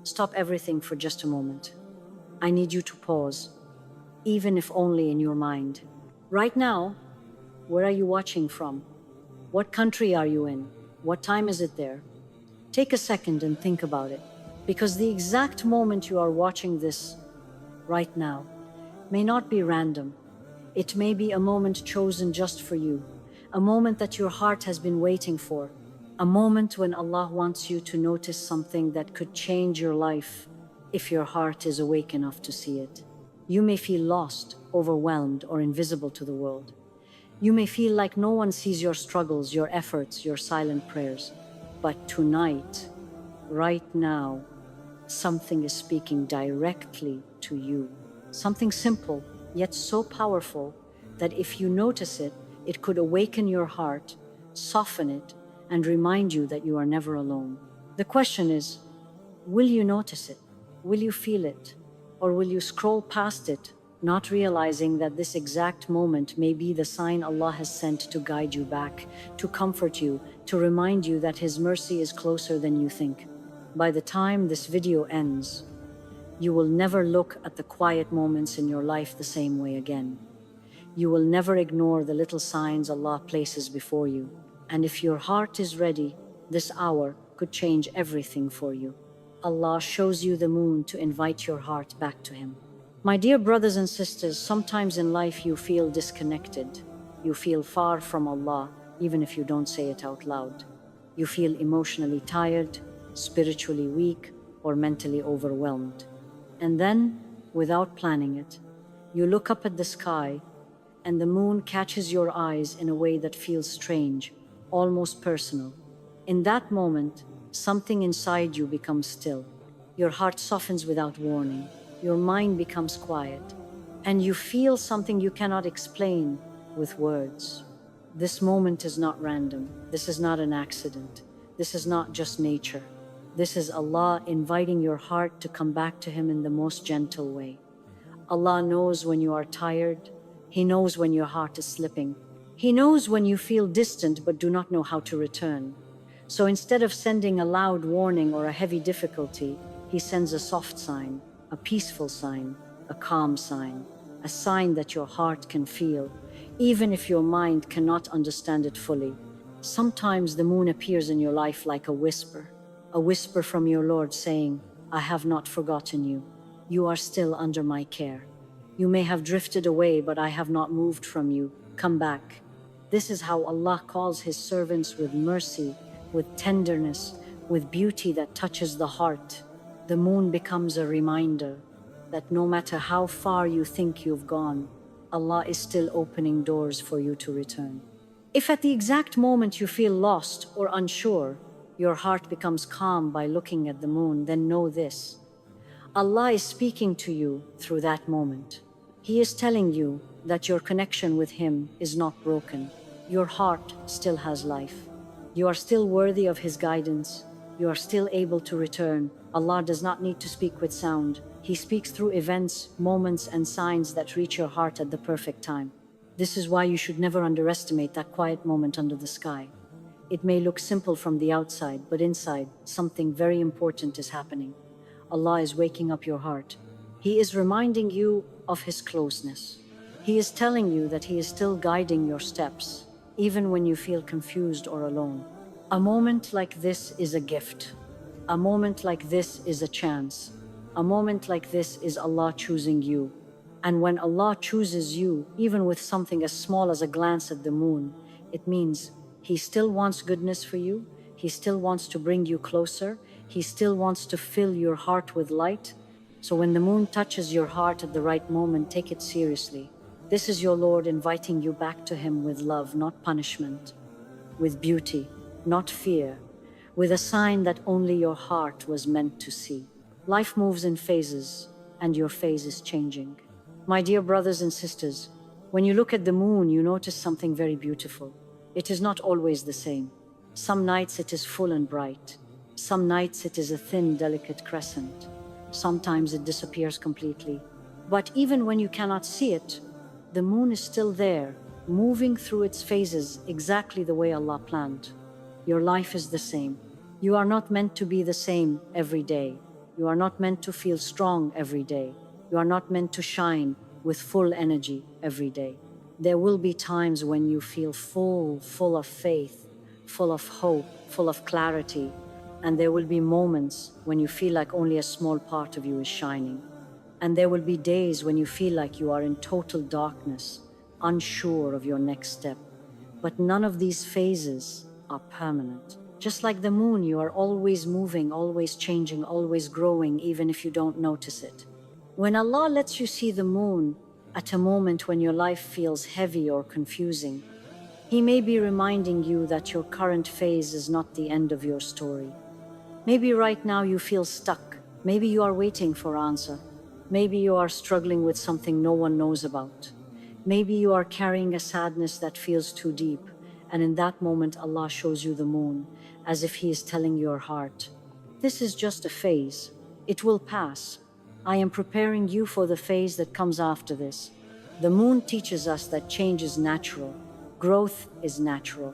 stop everything for just a moment. I need you to pause, even if only in your mind. Right now, where are you watching from? What country are you in? What time is it there? Take a second and think about it, because the exact moment you are watching this right now may not be random. It may be a moment chosen just for you, a moment that your heart has been waiting for, a moment when Allah wants you to notice something that could change your life if your heart is awake enough to see it. You may feel lost, overwhelmed, or invisible to the world. You may feel like no one sees your struggles, your efforts, your silent prayers. But tonight, right now, something is speaking directly to you. Something simple, yet so powerful that if you notice it, it could awaken your heart, soften it, and remind you that you are never alone. The question is, will you notice it? Will you feel it? Or will you scroll past it, not realizing that this exact moment may be the sign Allah has sent to guide you back, to comfort you, to remind you that His mercy is closer than you think? By the time this video ends, you will never look at the quiet moments in your life the same way again. You will never ignore the little signs Allah places before you. And if your heart is ready, this hour could change everything for you. Allah shows you the moon to invite your heart back to Him. My dear brothers and sisters, sometimes in life you feel disconnected. You feel far from Allah, even if you don't say it out loud. You feel emotionally tired, spiritually weak, or mentally overwhelmed. And then, without planning it, you look up at the sky, and the moon catches your eyes in a way that feels strange, almost personal. In that moment, something inside you becomes still. Your heart softens without warning. Your mind becomes quiet, and you feel something you cannot explain with words. This moment is not random. This is not an accident. This is not just nature. This is Allah inviting your heart to come back to Him in the most gentle way. Allah knows when you are tired. He knows when your heart is slipping. He knows when you feel distant but do not know how to return. So instead of sending a loud warning or a heavy difficulty, He sends a soft sign, a peaceful sign, a calm sign, a sign that your heart can feel, even if your mind cannot understand it fully. Sometimes the moon appears in your life like a whisper from your Lord saying, I have not forgotten you. You are still under my care. You may have drifted away, but I have not moved from you. Come back. This is how Allah calls His servants, with mercy, with tenderness, with beauty that touches the heart. The moon becomes a reminder that no matter how far you think you've gone, Allah is still opening doors for you to return. If at the exact moment you feel lost or unsure, your heart becomes calm by looking at the moon, then know this: Allah is speaking to you through that moment. He is telling you that your connection with Him is not broken. Your heart still has life. You are still worthy of His guidance. You are still able to return. Allah does not need to speak with sound. He speaks through events, moments, and signs that reach your heart at the perfect time. This is why you should never underestimate that quiet moment under the sky. It may look simple from the outside, but inside, something very important is happening. Allah is waking up your heart. He is reminding you of His closeness. He is telling you that He is still guiding your steps, even when you feel confused or alone. A moment like this is a gift. A moment like this is a chance. A moment like this is Allah choosing you. And when Allah chooses you, even with something as small as a glance at the moon, it means He still wants goodness for you. He still wants to bring you closer. He still wants to fill your heart with light. So when the moon touches your heart at the right moment, take it seriously. This is your Lord inviting you back to Him with love, not punishment, with beauty, not fear, with a sign that only your heart was meant to see. Life moves in phases, and your phase is changing. My dear brothers and sisters, when you look at the moon, you notice something very beautiful. It is not always the same. Some nights it is full and bright. Some nights it is a thin, delicate crescent. Sometimes it disappears completely. But even when you cannot see it, the moon is still there, moving through its phases exactly the way Allah planned. Your life is the same. You are not meant to be the same every day. You are not meant to feel strong every day. You are not meant to shine with full energy every day. There will be times when you feel full of faith, full of hope, full of clarity, and there will be moments when you feel like only a small part of you is shining. And there will be days when you feel like you are in total darkness, unsure of your next step. But none of these phases are permanent. Just like the moon, you are always moving, always changing, always growing, even if you don't notice it. When Allah lets you see the moon at a moment when your life feels heavy or confusing, He may be reminding you that your current phase is not the end of your story. Maybe right now you feel stuck. Maybe you are waiting for answer. Maybe you are struggling with something no one knows about. Maybe you are carrying a sadness that feels too deep, and in that moment Allah shows you the moon, as if He is telling your heart, this is just a phase. It will pass. I am preparing you for the phase that comes after this. The moon teaches us that change is natural, growth is natural,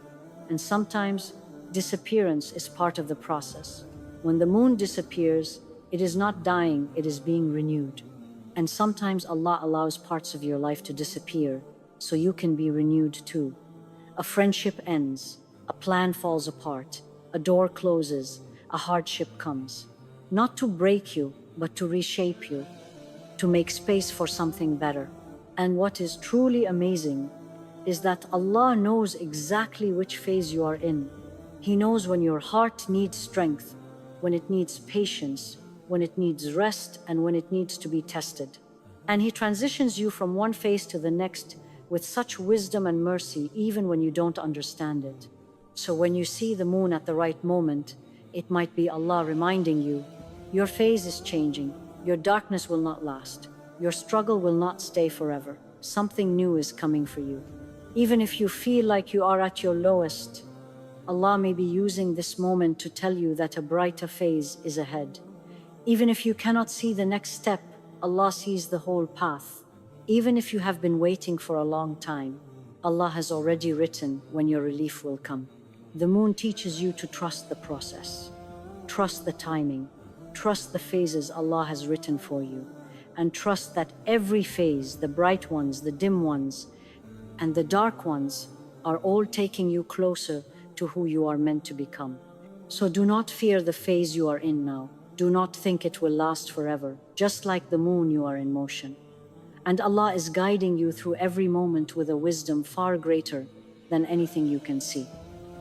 and sometimes disappearance is part of the process. When the moon disappears, it is not dying, it is being renewed. And sometimes Allah allows parts of your life to disappear so you can be renewed too. A friendship ends, a plan falls apart, a door closes, a hardship comes. Not to break you, but to reshape you, to make space for something better. And what is truly amazing is that Allah knows exactly which phase you are in. He knows when your heart needs strength, when it needs patience, when it needs rest, and when it needs to be tested. And He transitions you from one phase to the next with such wisdom and mercy, even when you don't understand it. So when you see the moon at the right moment, it might be Allah reminding you, your phase is changing, your darkness will not last, your struggle will not stay forever. Something new is coming for you. Even if you feel like you are at your lowest, Allah may be using this moment to tell you that a brighter phase is ahead. Even if you cannot see the next step, Allah sees the whole path. Even if you have been waiting for a long time, Allah has already written when your relief will come. The moon teaches you to trust the process, trust the timing, trust the phases Allah has written for you, and trust that every phase, the bright ones, the dim ones, and the dark ones, are all taking you closer to who you are meant to become. So do not fear the phase you are in now. Do not think it will last forever. Just like the moon, you are in motion. And Allah is guiding you through every moment with a wisdom far greater than anything you can see.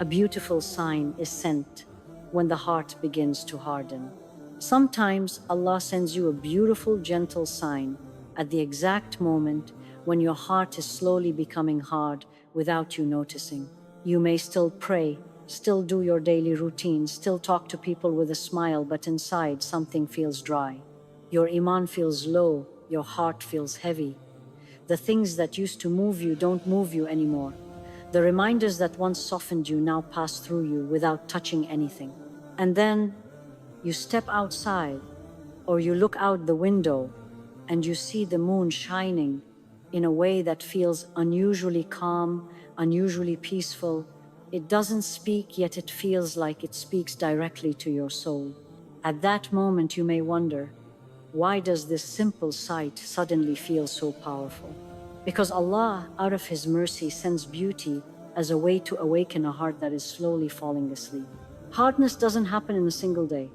A beautiful sign is sent when the heart begins to harden. Sometimes Allah sends you a beautiful, gentle sign at the exact moment when your heart is slowly becoming hard without you noticing. You may still pray, still do your daily routine, still talk to people with a smile, but inside something feels dry. Your iman feels low, your heart feels heavy. The things that used to move you don't move you anymore. The reminders that once softened you now pass through you without touching anything. And then you step outside, or you look out the window, and you see the moon shining in a way that feels unusually calm, unusually peaceful. It doesn't speak, yet it feels like it speaks directly to your soul. At that moment, you may wonder, why does this simple sight suddenly feel so powerful? Because Allah, out of His mercy, sends beauty as a way to awaken a heart that is slowly falling asleep. Hardness doesn't happen in a single day.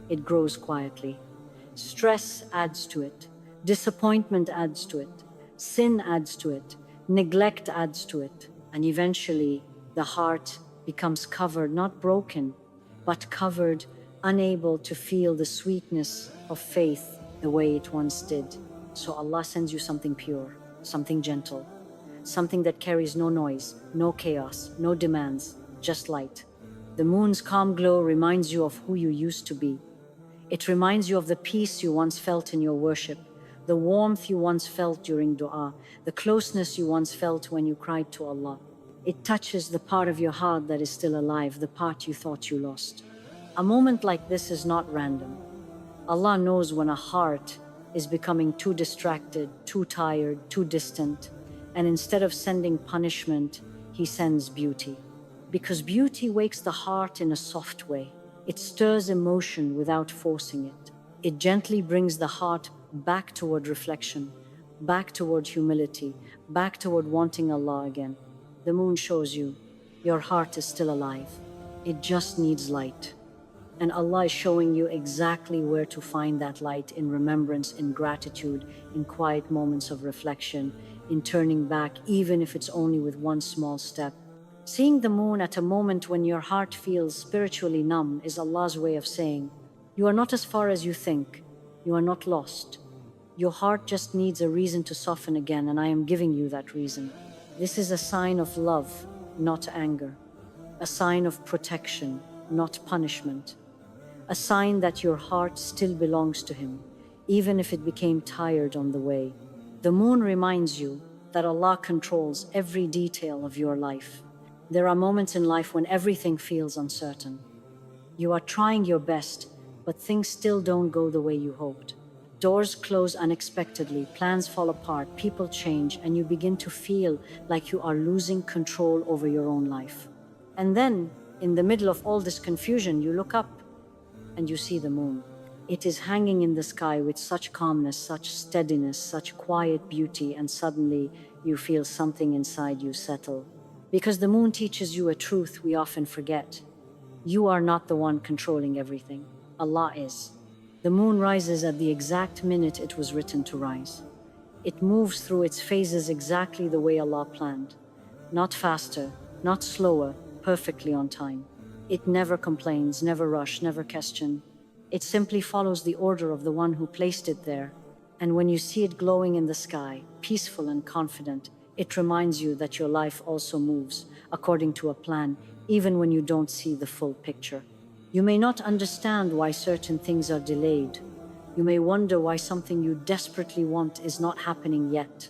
It grows quietly. Stress adds to it. Disappointment adds to it. Sin adds to it. Neglect adds to it. And eventually, the heart becomes covered, not broken, but covered, unable to feel the sweetness of faith the way it once did. So Allah sends you something pure, something gentle, something that carries no noise, no chaos, no demands, just light. The moon's calm glow reminds you of who you used to be. It reminds you of the peace you once felt in your worship, the warmth you once felt during dua, the closeness you once felt when you cried to Allah. It touches the part of your heart that is still alive, the part you thought you lost. A moment like this is not random. Allah knows when a heart is becoming too distracted, too tired, too distant, and instead of sending punishment, He sends beauty. Because beauty wakes the heart in a soft way. It stirs emotion without forcing it. It gently brings the heart back toward reflection, back toward humility, back toward wanting Allah again. The moon shows you your heart is still alive. It just needs light. And Allah is showing you exactly where to find that light, in remembrance, in gratitude, in quiet moments of reflection, in turning back, even if it's only with one small step. Seeing the moon at a moment when your heart feels spiritually numb is Allah's way of saying, you are not as far as you think. You are not lost. Your heart just needs a reason to soften again, and I am giving you that reason. This is a sign of love, not anger. A sign of protection, not punishment. A sign that your heart still belongs to Him, even if it became tired on the way. The moon reminds you that Allah controls every detail of your life. There are moments in life when everything feels uncertain. You are trying your best, but things still don't go the way you hoped. Doors close unexpectedly, plans fall apart, people change, and you begin to feel like you are losing control over your own life. And then, in the middle of all this confusion, you look up and you see the moon. It is hanging in the sky with such calmness, such steadiness, such quiet beauty, and suddenly you feel something inside you settle. Because the moon teaches you a truth we often forget. You are not the one controlling everything. Allah is. The moon rises at the exact minute it was written to rise. It moves through its phases exactly the way Allah planned. Not faster, not slower, perfectly on time. It never complains, never rushes, never questions. It simply follows the order of the one who placed it there. And when you see it glowing in the sky, peaceful and confident, it reminds you that your life also moves according to a plan, even when you don't see the full picture. You may not understand why certain things are delayed. You may wonder why something you desperately want is not happening yet.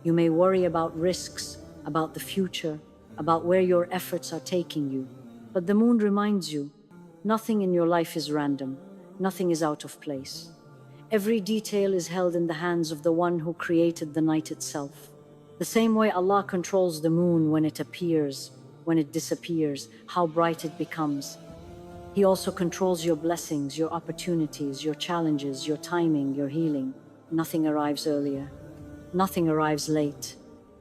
You may worry about risks, about the future, about where your efforts are taking you. But the moon reminds you, nothing in your life is random, nothing is out of place. Every detail is held in the hands of the one who created the night itself. The same way Allah controls the moon when it appears, when it disappears, how bright it becomes. He also controls your blessings, your opportunities, your challenges, your timing, your healing. Nothing arrives earlier. Nothing arrives late.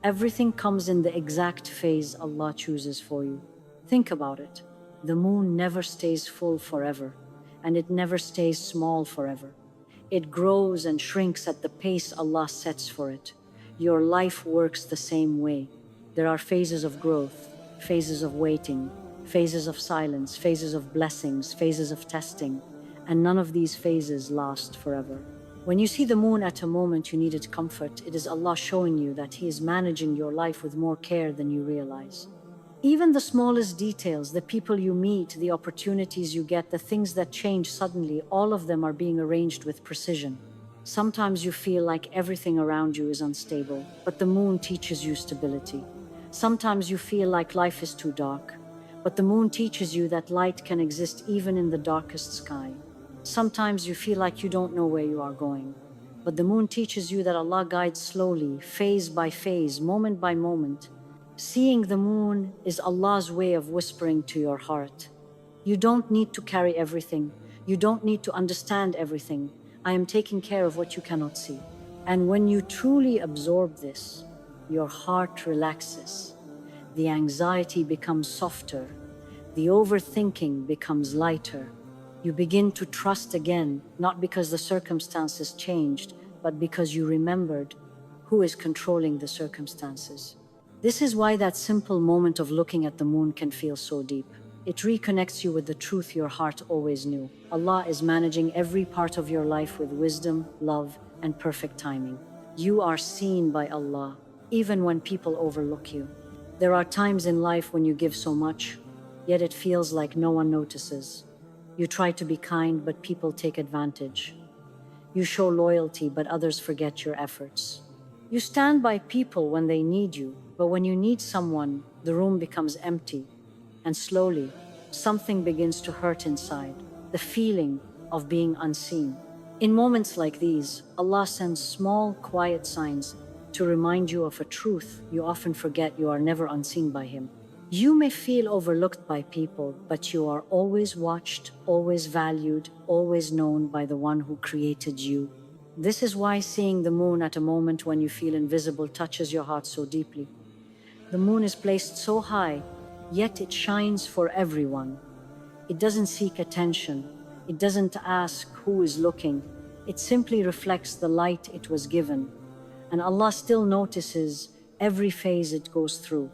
Everything comes in the exact phase Allah chooses for you. Think about it. The moon never stays full forever, and it never stays small forever. It grows and shrinks at the pace Allah sets for it. Your life works the same way. There are phases of growth, phases of waiting, phases of silence, phases of blessings, phases of testing, and none of these phases last forever. When you see the moon at a moment you needed comfort, it is Allah showing you that He is managing your life with more care than you realize. Even the smallest details, the people you meet, the opportunities you get, the things that change suddenly, all of them are being arranged with precision. Sometimes you feel like everything around you is unstable, but the moon teaches you stability. Sometimes you feel like life is too dark, but the moon teaches you that light can exist even in the darkest sky. Sometimes you feel like you don't know where you are going, but the moon teaches you that Allah guides slowly, phase by phase, moment by moment. Seeing the moon is Allah's way of whispering to your heart. You don't need to carry everything. You don't need to understand everything. I am taking care of what you cannot see. And when you truly absorb this, your heart relaxes. The anxiety becomes softer. The overthinking becomes lighter. You begin to trust again, not because the circumstances changed, but because you remembered who is controlling the circumstances. This is why that simple moment of looking at the moon can feel so deep. It reconnects you with the truth your heart always knew. Allah is managing every part of your life with wisdom, love, and perfect timing. You are seen by Allah, even when people overlook you. There are times in life when you give so much, yet it feels like no one notices. You try to be kind, but people take advantage. You show loyalty, but others forget your efforts. You stand by people when they need you, but when you need someone, the room becomes empty. And slowly, something begins to hurt inside, the feeling of being unseen. In moments like these, Allah sends small, quiet signs to remind you of a truth you often forget: you are never unseen by Him. You may feel overlooked by people, but you are always watched, always valued, always known by the one who created you. This is why seeing the moon at a moment when you feel invisible touches your heart so deeply. The moon is placed so high, yet it shines for everyone. It doesn't seek attention. It doesn't ask who is looking. It simply reflects the light it was given. And Allah still notices every phase it goes through.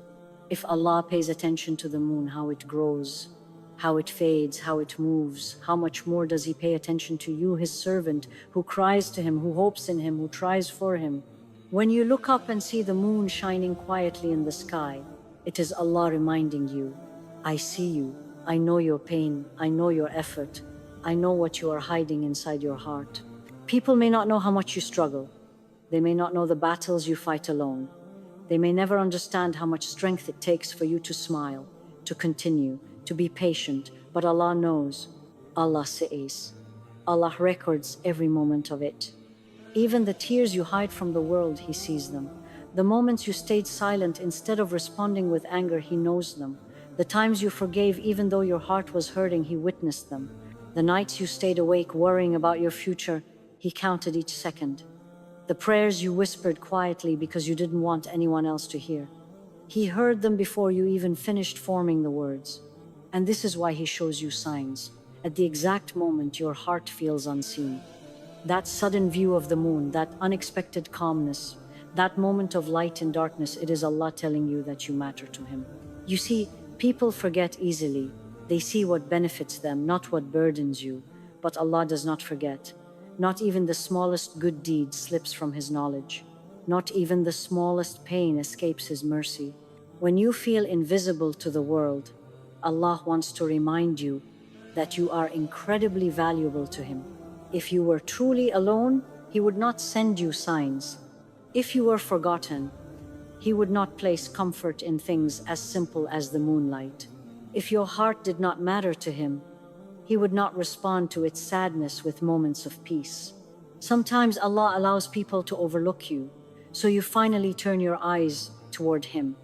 If Allah pays attention to the moon, how it grows, how it fades, how it moves, how much more does He pay attention to you, His servant, who cries to Him, who hopes in Him, who tries for Him? When you look up and see the moon shining quietly in the sky, it is Allah reminding you, I see you, I know your pain, I know your effort, I know what you are hiding inside your heart. People may not know how much you struggle. They may not know the battles you fight alone. They may never understand how much strength it takes for you to smile, to continue, to be patient, but Allah knows. Allah sees. Allah records every moment of it. Even the tears you hide from the world, He sees them. The moments you stayed silent instead of responding with anger, He knows them. The times you forgave even though your heart was hurting, He witnessed them. The nights you stayed awake worrying about your future, He counted each second. The prayers you whispered quietly because you didn't want anyone else to hear, He heard them before you even finished forming the words. And this is why He shows you signs. At the exact moment your heart feels unseen. That sudden view of the moon, that unexpected calmness, that moment of light in darkness, it is Allah telling you that you matter to Him. You see, people forget easily. They see what benefits them, not what burdens you. But Allah does not forget. Not even the smallest good deed slips from His knowledge. Not even the smallest pain escapes His mercy. When you feel invisible to the world, Allah wants to remind you that you are incredibly valuable to Him. If you were truly alone, He would not send you signs. If you were forgotten, He would not place comfort in things as simple as the moonlight. If your heart did not matter to Him, He would not respond to its sadness with moments of peace. Sometimes Allah allows people to overlook you, so you finally turn your eyes toward Him,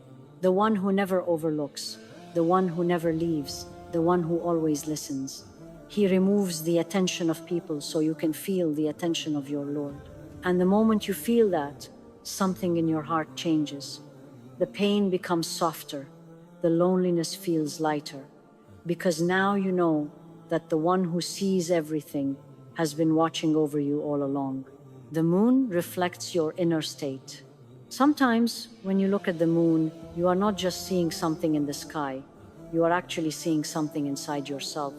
the one who never overlooks, the one who never leaves, the one who always listens. He removes the attention of people so you can feel the attention of your Lord. And the moment you feel that, something in your heart changes. The pain becomes softer, the loneliness feels lighter, because now you know that the one who sees everything has been watching over you all along. The moon reflects your inner state. Sometimes, when you look at the moon, you are not just seeing something in the sky, you are actually seeing something inside yourself.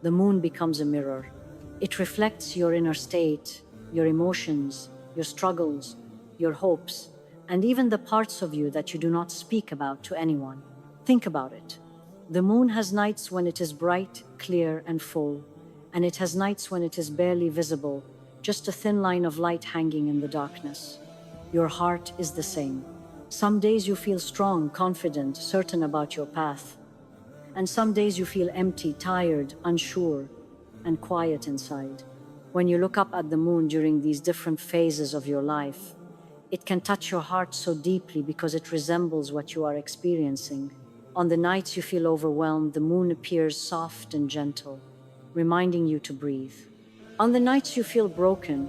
The moon becomes a mirror. It reflects your inner state, your emotions, your struggles, your hopes, and even the parts of you that you do not speak about to anyone. Think about it. The moon has nights when it is bright, clear, and full, and it has nights when it is barely visible, just a thin line of light hanging in the darkness. Your heart is the same. Some days you feel strong, confident, certain about your path, and some days you feel empty, tired, unsure, and quiet inside. When you look up at the moon during these different phases of your life, it can touch your heart so deeply because it resembles what you are experiencing. On the nights you feel overwhelmed, the moon appears soft and gentle, reminding you to breathe. On the nights you feel broken,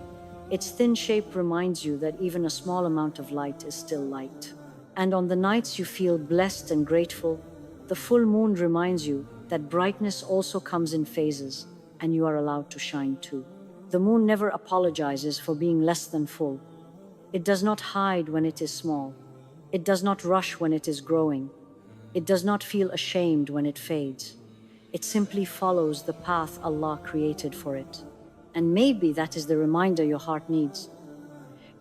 its thin shape reminds you that even a small amount of light is still light. And on the nights you feel blessed and grateful, the full moon reminds you that brightness also comes in phases, and you are allowed to shine too. The moon never apologizes for being less than full. It does not hide when it is small. It does not rush when it is growing. It does not feel ashamed when it fades. It simply follows the path Allah created for it. And maybe that is the reminder your heart needs.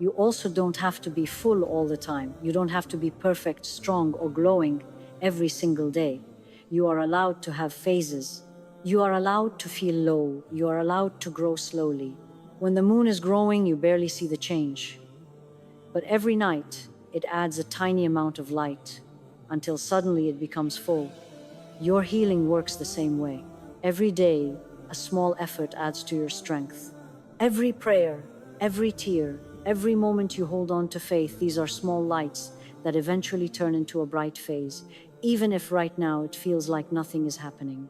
You also don't have to be full all the time. You don't have to be perfect, strong, or glowing every single day. You are allowed to have phases. You are allowed to feel low. You are allowed to grow slowly. When the moon is growing, you barely see the change. But every night, it adds a tiny amount of light until suddenly it becomes full. Your healing works the same way. Every day, a small effort adds to your strength. Every prayer, every tear, every moment you hold on to faith, these are small lights that eventually turn into a bright phase. even if right now it feels like nothing is happening.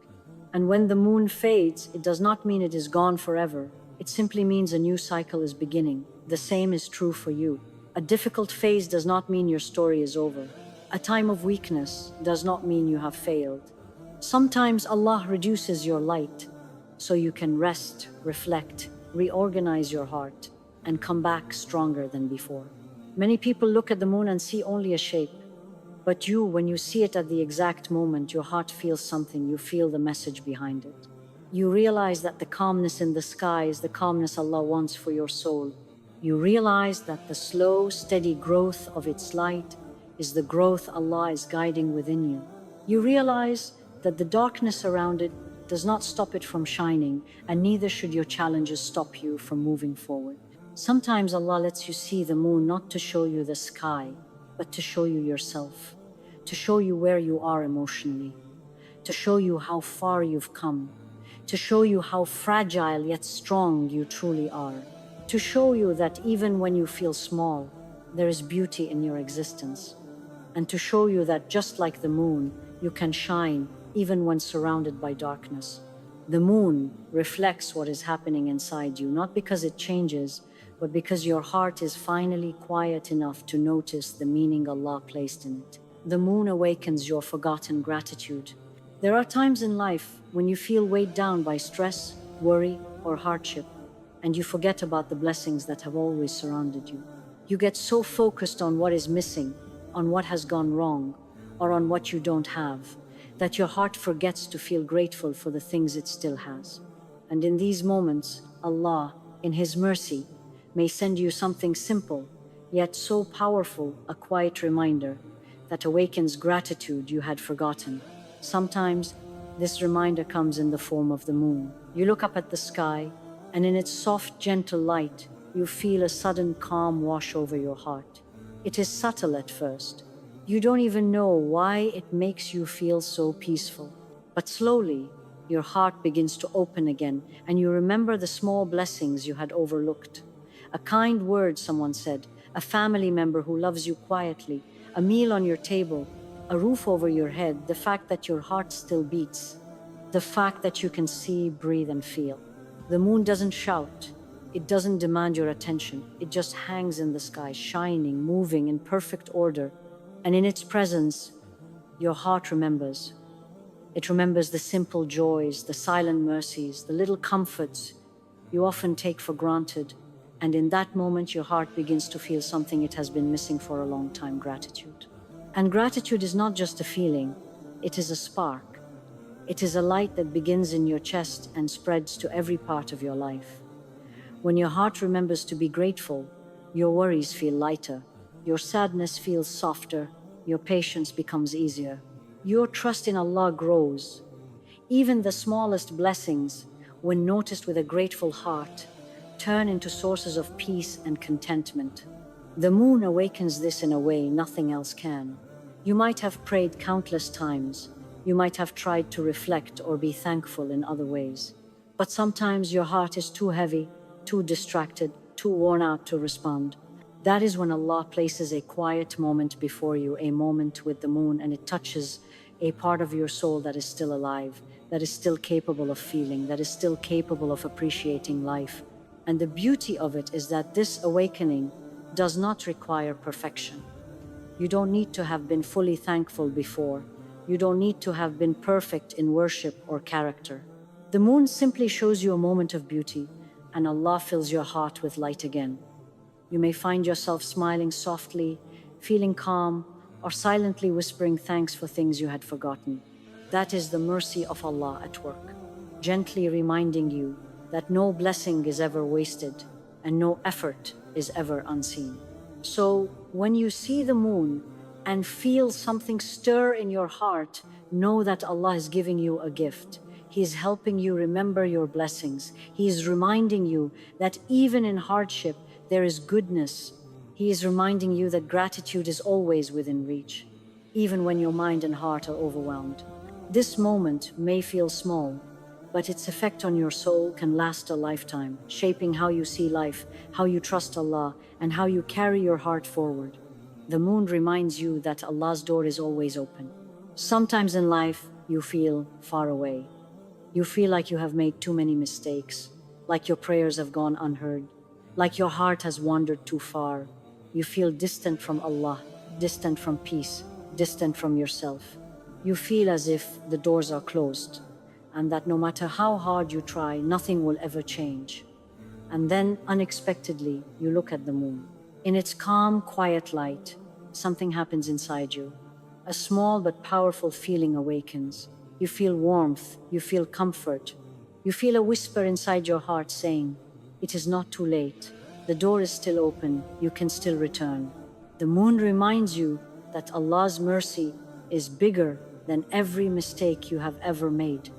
And when the moon fades, it does not mean it is gone forever. It simply means a new cycle is beginning. The same is true for you. A difficult phase does not mean your story is over. A time of weakness does not mean you have failed. Sometimes Allah reduces your light so you can rest, reflect, reorganize your heart, and come back stronger than before. Many people look at the moon and see only a shape. But you, when you see it at the exact moment, your heart feels something. You feel the message behind it. You realize that the calmness in the sky is the calmness Allah wants for your soul. You realize that the slow, steady growth of its light is the growth Allah is guiding within you. You realize that the darkness around it does not stop it from shining, and neither should your challenges stop you from moving forward. Sometimes Allah lets you see the moon not to show you the sky, but to show you yourself, to show you where you are emotionally, to show you how far you've come, to show you how fragile yet strong you truly are, to show you that even when you feel small, there is beauty in your existence, and to show you that just like the moon, you can shine even when surrounded by darkness. The moon reflects what is happening inside you, not because it changes, but because your heart is finally quiet enough to notice the meaning Allah placed in it. The moon awakens your forgotten gratitude. There are times in life when you feel weighed down by stress, worry, or hardship, and you forget about the blessings that have always surrounded you. You get so focused on what is missing, on what has gone wrong, or on what you don't have, that your heart forgets to feel grateful for the things it still has. And in these moments, Allah, in His mercy, may send you something simple, yet so powerful, a quiet reminder that awakens gratitude you had forgotten. Sometimes, this reminder comes in the form of the moon. You look up at the sky, and in its soft, gentle light, you feel a sudden calm wash over your heart. It is subtle at first. You don't even know why it makes you feel so peaceful. But slowly, your heart begins to open again, and you remember the small blessings you had overlooked. A kind word someone said, a family member who loves you quietly, a meal on your table, a roof over your head, the fact that your heart still beats, the fact that you can see, breathe, and feel. The moon doesn't shout. It doesn't demand your attention. It just hangs in the sky, shining, moving in perfect order. And in its presence, your heart remembers. It remembers the simple joys, the silent mercies, the little comforts you often take for granted. And in that moment, your heart begins to feel something it has been missing for a long time: gratitude. And gratitude is not just a feeling, it is a spark. It is a light that begins in your chest and spreads to every part of your life. When your heart remembers to be grateful, your worries feel lighter, your sadness feels softer, your patience becomes easier. Your trust in Allah grows. Even the smallest blessings, when noticed with a grateful heart, turn into sources of peace and contentment. The moon awakens this in a way nothing else can. You might have prayed countless times. You might have tried to reflect or be thankful in other ways. But sometimes your heart is too heavy, too distracted, too worn out to respond. That is when Allah places a quiet moment before you, a moment with the moon, and it touches a part of your soul that is still alive, that is still capable of feeling, that is still capable of appreciating life. And the beauty of it is that this awakening does not require perfection. You don't need to have been fully thankful before. You don't need to have been perfect in worship or character. The moon simply shows you a moment of beauty, and Allah fills your heart with light again. You may find yourself smiling softly, feeling calm, or silently whispering thanks for things you had forgotten. That is the mercy of Allah at work, gently reminding you that no blessing is ever wasted and no effort is ever unseen. So when you see the moon and feel something stir in your heart, know that Allah is giving you a gift. He is helping you remember your blessings. He is reminding you that even in hardship, there is goodness. He is reminding you that gratitude is always within reach, even when your mind and heart are overwhelmed. This moment may feel small, but its effect on your soul can last a lifetime, shaping how you see life, how you trust Allah, and how you carry your heart forward. The moon reminds you that Allah's door is always open. Sometimes in life, you feel far away. You feel like you have made too many mistakes, like your prayers have gone unheard, like your heart has wandered too far. You feel distant from Allah, distant from peace, distant from yourself. You feel as if the doors are closed, and that no matter how hard you try, nothing will ever change. And then, unexpectedly, you look at the moon. In its calm, quiet light, something happens inside you. A small but powerful feeling awakens. You feel warmth, you feel comfort. You feel a whisper inside your heart saying, "It is not too late. The door is still open. You can still return." The moon reminds you that Allah's mercy is bigger than every mistake you have ever made.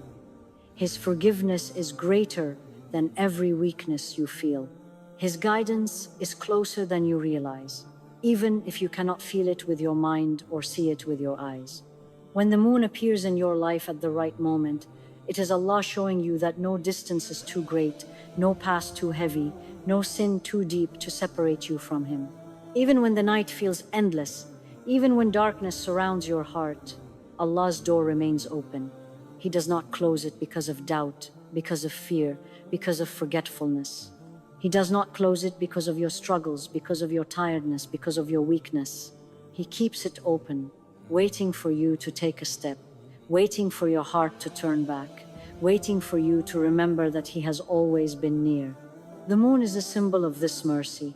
His forgiveness is greater than every weakness you feel. His guidance is closer than you realize, even if you cannot feel it with your mind or see it with your eyes. When the moon appears in your life at the right moment, it is Allah showing you that no distance is too great, no past too heavy, no sin too deep to separate you from Him. Even when the night feels endless, even when darkness surrounds your heart, Allah's door remains open. He does not close it because of doubt, because of fear, because of forgetfulness. He does not close it because of your struggles, because of your tiredness, because of your weakness. He keeps it open, waiting for you to take a step, waiting for your heart to turn back, waiting for you to remember that He has always been near. The moon is a symbol of this mercy.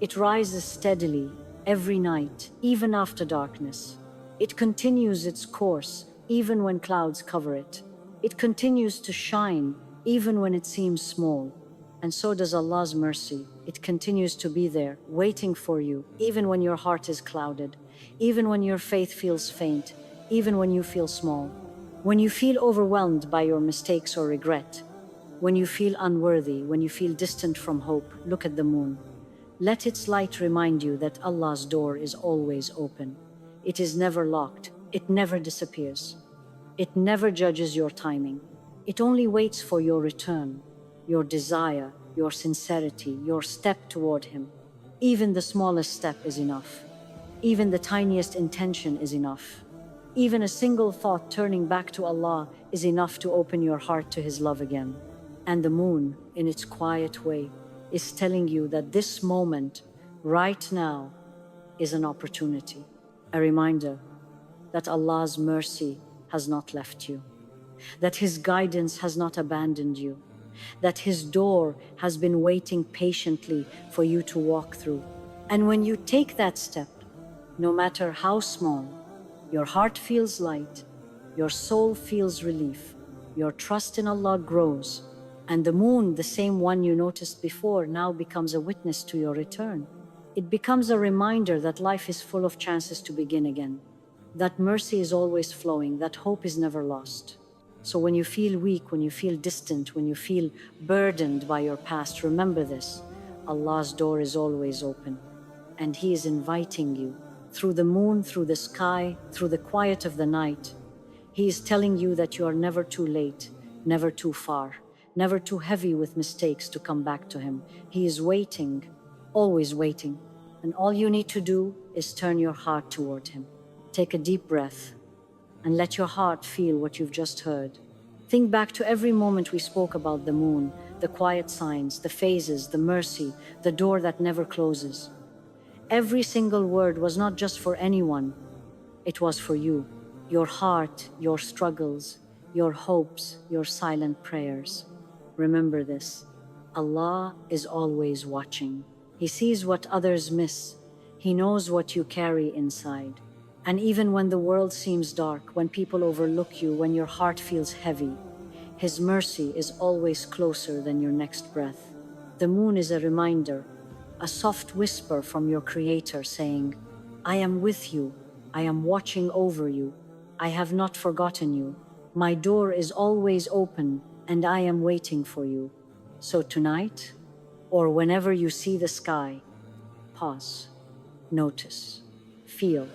It rises steadily every night, even after darkness. It continues its course, even when clouds cover it. It continues to shine, even when it seems small. And so does Allah's mercy. It continues to be there, waiting for you, even when your heart is clouded, even when your faith feels faint, even when you feel small. When you feel overwhelmed by your mistakes or regret, when you feel unworthy, when you feel distant from hope, look at the moon. Let its light remind you that Allah's door is always open. It is never locked. It never disappears. It never judges your timing. It only waits for your return, your desire, your sincerity, your step toward Him. Even the smallest step is enough. Even the tiniest intention is enough. Even a single thought turning back to Allah is enough to open your heart to His love again. And the moon, in its quiet way, is telling you that this moment, right now, is an opportunity, a reminder that Allah's mercy has not left you, that His guidance has not abandoned you, that His door has been waiting patiently for you to walk through. And when you take that step, no matter how small, your heart feels light, your soul feels relief, your trust in Allah grows, and the moon, the same one you noticed before, now becomes a witness to your return. It becomes a reminder that life is full of chances to begin again, that mercy is always flowing, that hope is never lost. So when you feel weak, when you feel distant, when you feel burdened by your past, remember this: Allah's door is always open, and He is inviting you through the moon, through the sky, through the quiet of the night. He is telling you that you are never too late, never too far, never too heavy with mistakes to come back to Him. He is waiting, always waiting, and all you need to do is turn your heart toward Him. Take a deep breath and let your heart feel what you've just heard. Think back to every moment we spoke about the moon, the quiet signs, the phases, the mercy, the door that never closes. Every single word was not just for anyone, it was for you. Your heart, your struggles, your hopes, your silent prayers. Remember this: Allah is always watching. He sees what others miss. He knows what you carry inside. And even when the world seems dark, when people overlook you, when your heart feels heavy, His mercy is always closer than your next breath. The moon is a reminder, a soft whisper from your Creator saying, "I am with you, I am watching over you, I have not forgotten you, my door is always open, and I am waiting for you." So tonight, or whenever you see the sky, pause, notice, feel,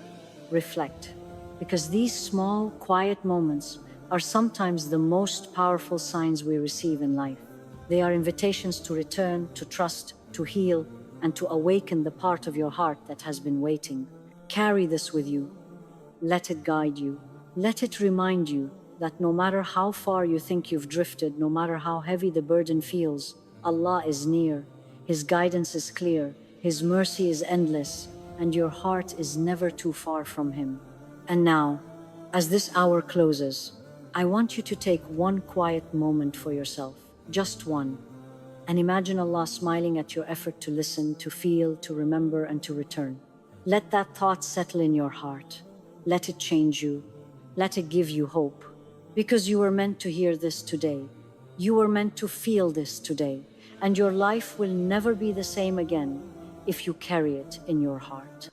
reflect, because these small, quiet moments are sometimes the most powerful signs we receive in life. They are invitations to return, to trust, to heal, and to awaken the part of your heart that has been waiting. Carry this with you. Let it guide you. Let it remind you that no matter how far you think you've drifted, no matter how heavy the burden feels, Allah is near, His guidance is clear, His mercy is endless, and your heart is never too far from Him. And now, as this hour closes, I want you to take one quiet moment for yourself, just one, and imagine Allah smiling at your effort to listen, to feel, to remember, and to return. Let that thought settle in your heart. Let it change you. Let it give you hope. Because you were meant to hear this today. You were meant to feel this today. And your life will never be the same again if you carry it in your heart.